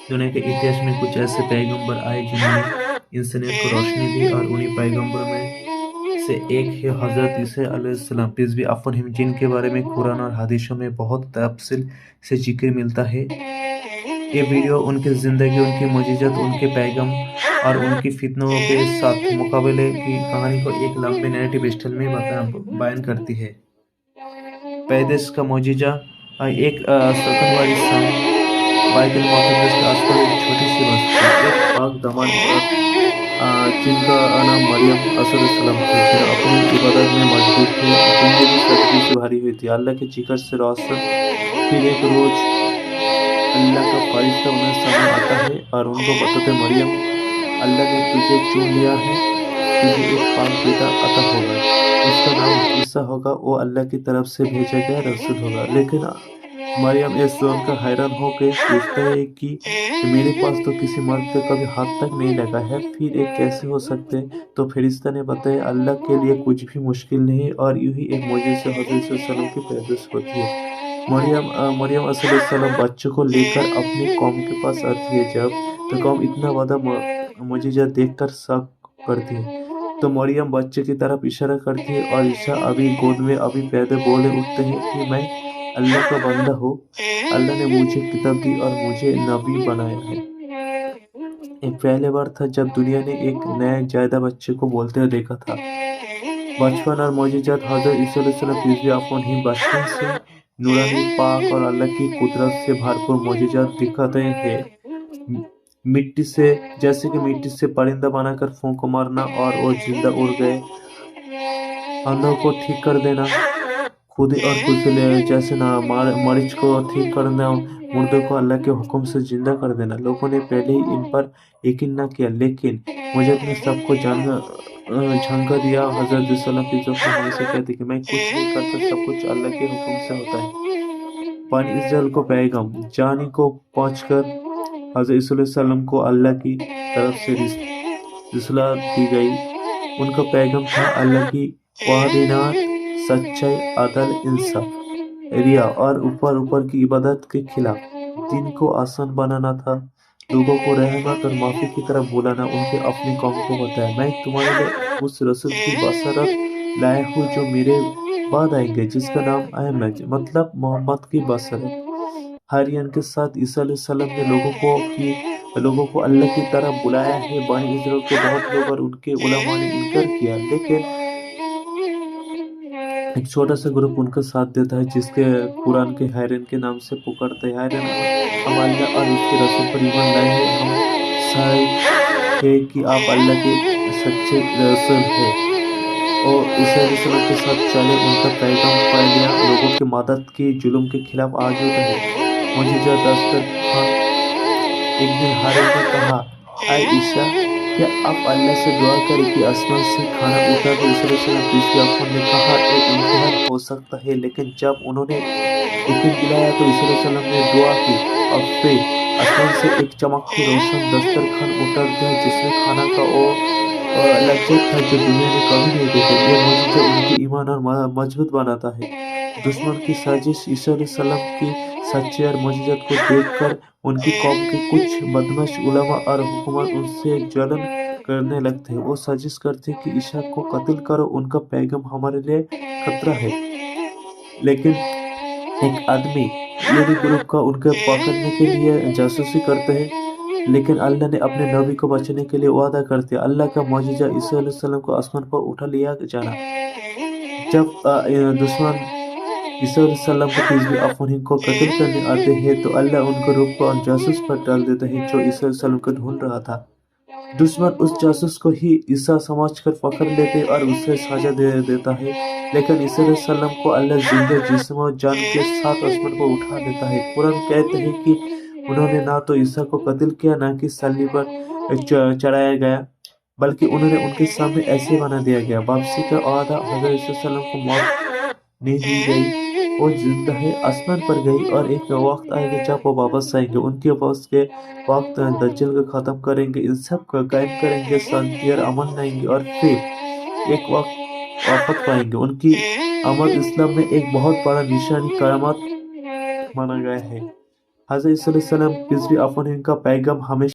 दुनिया के इतिहास में कुछ ऐसे पैगंबर आए जिन्होंने इंसानियत को रोशनी दी, और उन्हीं पैगंबरों में से एक है हज़रत ईसा अलैहिस्सलाम, पीस बी अपॉन हिम, जिनके बारे में कुरान और हदीसों में बहुत तफसील से जिक्र मिलता है। ये वीडियो उनकी ज़िंदगी, उनकी मुजीज़त, उनके पैगाम और उनकी फितनों के साथ मुकाबले की कहानी को एक लंबे नैरेटिव स्टाइल में बयान करती है। पैदाइश का मुजीज़ा, एक सकनवारी शाम बाइतुल मुक़द्दस के आसपास एक छोटी सी बस्ती, एक पाक दामन जिनका नाम मरियम अलैहिस्सलाम थी, जो अपनी इबादत में मजबूत थी, जिंदगी सदगी से भरी हुई थी, अल्लाह के जिक्र से रोशन। फिर एक रोज अल्लाह का फरिश्ता उन्हें सामने आता है और उनको बताते, मरियम, अल्लाह ने तुझे चुन लिया है, तुझे एक पाक बेटा अता होगा, उसका नाम ईसा होगा, वो अल्लाह की तरफ से भेजा गया रसूल होगा। लेकिन मरियम इस सुनकर हैरान हो गई, पूछता है कि मेरे पास तो किसी मर्द का कभी हाथ तक नहीं लगा है, फिर ये कैसे हो सकते हैं? तो फरिश्ता ने बताया, अल्लाह के लिए कुछ भी मुश्किल नहीं, और यूं ही एक मौजूद से हज़रत सल्लल्लाहु की पैदाइश होती है। मरियम अलैहिस्सलाम बच्चों को लेकर अपनी कौम के पास आती है। जब तो कौम इतना बड़ा मुजीजा देखकर शक करती है, तो मरियम बच्चे की तरफ इशारा करती है, और ईसा अभी गोद में अभी पैदा बोले उठते हैं कि मैं अल्लाह का बंदा हूँ, अल्लाह ने मुझे किताब दी और मुझे नबी बनाया है। ये पहले बार था जब दुनिया ने एक नए जायदा बच्चे को बोलते हुए देखा था। बचपन और मोजिज़ात, हज़रत ईसा अलैहिस्सलाम पीस बी अपॉन हिम बचपन से नूरानी, पाक और अल्लाह की कुदरत से भरपूर मोजिज़ात दिखाते हैं। मिट्टी से, जैसे कि मिट्टी से परिंदा बनाकर फूंक मारना और वो जिंदा उड़ गए, अंधों को ठीक कर देना, खुद और खुद से जैसे ना मरीज को ठीक कर देना, मुर्दों को अल्लाह के हुक्म से जिंदा कर देना। लोगों ने पहले ही इन पर यकीन न किया, लेकिन मुझे ने सबको झंका दिया। हज़रत सल्लल्लाहु अलैहि वसल्लम हमेशा कहते कि मैं कुछ नहीं करता, सब कुछ अल्लाह के हुक्म से होता है। बनी इस्राइल को पैगाम जानी को पहुंचकर हज़रत सल्लल्लाहु अलैहि वसल्लम को अल्लाह की तरफ से रिसालत दी गई। उनका पैगाम था अल्लाह की वाहदानियत, सच्चाई, अदल, इंसाफ, रिया और ऊपर की इबादत के खिलाफ। दिन को आसान बनाना था, लोगों को रहमत और माफ़ी की तरफ बुलाना। उनके अपनी कौम को बताया, मैं तुम्हारे लिए उस रसूल की बशरत लाया हूँ जो मेरे बाद आएंगे, जिसका नाम अहमद, मतलब मोहम्मद की बशरत। हारियन के साथ ईसा अलैहिस्सलाम ने लोगों को अल्लाह की तरफ बुलाया है। बनी इस्राइल के बहुत लोग और उनके उलमा ने इनकार किया, लेकिन एक छोटा सा ग्रुप उनका साथ देता है, जिसके कुरान के हायरन के नाम से पुकारते हैं। हायरन, हम अल्लाह और उसके रसूल पर ईमान लाए हैं, हम साहिब है कि आप अल्लाह के सच्चे रसूल हैं, और ईसा अलैहिस्सलाम के साथ चले, उनका पैगाम फैल गया, लोगों की मदद की, जुल्म के खिलाफ आवाज़ उठाई। मुझे दस्तरखान, एक दिन हारिन ने कहा, आए ईसा, क्या आप अल्लाह से दुआ करें कि आसमान से खाना उतार दे? ईसा अलैहिस्सलाम ने कहा, ये इम्तिहान हो सकता है, लेकिन जब उन्होंने यकीन दिलाया तो ईसा अलैहिस्सलाम ने दुआ की, और फिर आसमान से एक चमकती रोशन दस्तरखान उतर दिया, जिसमें खाना का वो लज्जत था जो दुनिया ने कभी नहीं देखा। ये मुझे उनकी ईमान और मजबूत बनाता है। दुश्मन की साजिश, ईसा अलैहिस्सलाम की सच्चाई और मुजीज़त को देखकर उनकी कौम के कुछ बदमाश उलमा और हुकूमत उनसे जलन करने लगते हैं। वो साजिश करते हैं कि ईसा को कत्ल करो, उनका पैगाम हमारे लिए खतरा है। लेकिन एक आदमी यहूदी ग्रुप का उनके पकड़ने के लिए जासूसी करते हैं, लेकिन अल्लाह ने अपने नबी को बचाने के लिए वादा करते हैं। अल्लाह का मौजूदा ईसा अलैहिस्सलाम को आसमान पर उठा लिया जाना। जब दुश्मन ईसा अलैहिस्सलाम को पीस बी अपॉन हिम को कत्ल करने आते हैं, तो अल्लाह उनको रूप को जासूस पर डाल देता है जो ईसा अलैहिस्सलाम को ढूंढ रहा था। दुश्मन उस जासूस को ही ईसा समझकर पकड़ लेते और उसे सजा दे देता है, लेकिन ईसा अलैहिस्सलाम को अल्लाह जिंदा जिस्म और जान के साथ आसमान पर उठा देता है। कुरान कहते हैं कि उन्होंने ना तो ईसा को कत्ल किया, ना कि सलीब पर चढ़ाया गया, बल्कि उन्होंने उनके सामने ऐसे बना दिया गया। वापसी का वादा, हज़रत ईसा अलैहिस्सलाम को मौत नहीं दी गई, वो जिंदा है, आसमान पर गई, और एक वक्त आएगा जब वो वापस आएंगे। उनके वापस के वक्त दज्जल को ख़त्म करेंगे, इन सब का कायम करेंगे, शांति और अमन लाएंगे, और फिर एक वक्त वापस पाएंगे। उनकी आमद इस्लाम में एक बहुत बड़ा निशानी करामत माना गया है। حضرت عیسیٰ علیہ السلام peace be upon him کا پیغام ہمیشہ